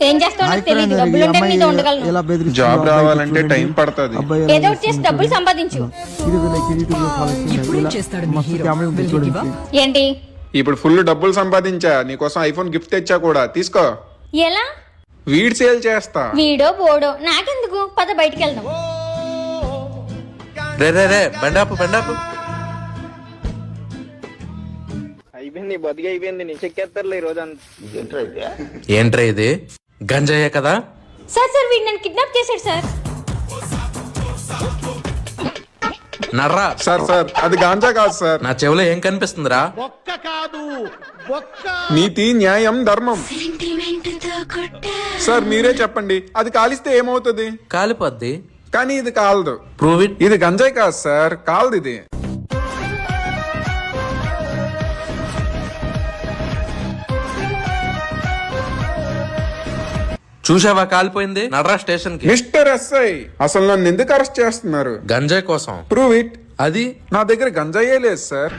ఏం చేస్తావు నాకు తెలియదు. డబ్బులు ఉంటే నీతో ఉండగలను. జాబ్ రావాలంటే టైం పడుతుంది. ఏదో ఒకటి చేసి డబ్బులు సంపాదించు. ఏంటి ఇప్పుడు ఫుల్ డబ్బులు సంపాదించా, నీకోసం ఐఫోన్ గిఫ్ట్ తెచ్చా కూడా, తీసుకో. ఎలా? వీడ్ సేల్ చేస్తా. వీడో బోడో నాకెందుకు, పద బయటికి వెళ్దాం. రే బండాపు అయిపోయింది, బతికి అయిపోయింది. నీ చెక్కేస్తారులే ఈ రోజు. ఏంట్రా ఇది? గంజాయే కదా? సార్ వీడు నన్ను కిడ్నాప్ చేశాడు సార్. నర్రా సార్ అది గాంజా కాదు సార్. నా చెవిలో ఏం కనిపిస్తుందిరా? నీతి, న్యాయం, ధర్మం. సార్ మీరే చెప్పండి, అది కాలిస్తే ఏమవుతుంది? కాలిపోద్ది. కానీ ఇది కాలదు. Prove it. ఇది గంజాయి కాదు సార్, కాలదు ఇది. చూసావా కాలిపోయింది? నర్రా స్టేషన్ కి. మిస్టర్ ఎస్ఐ, అసలు నన్ను ఎందుకు అరెస్ట్ చేస్తున్నారు? గంజాయి కోసం. Prove it. అది నా దగ్గర గంజాయే లేదు సార్.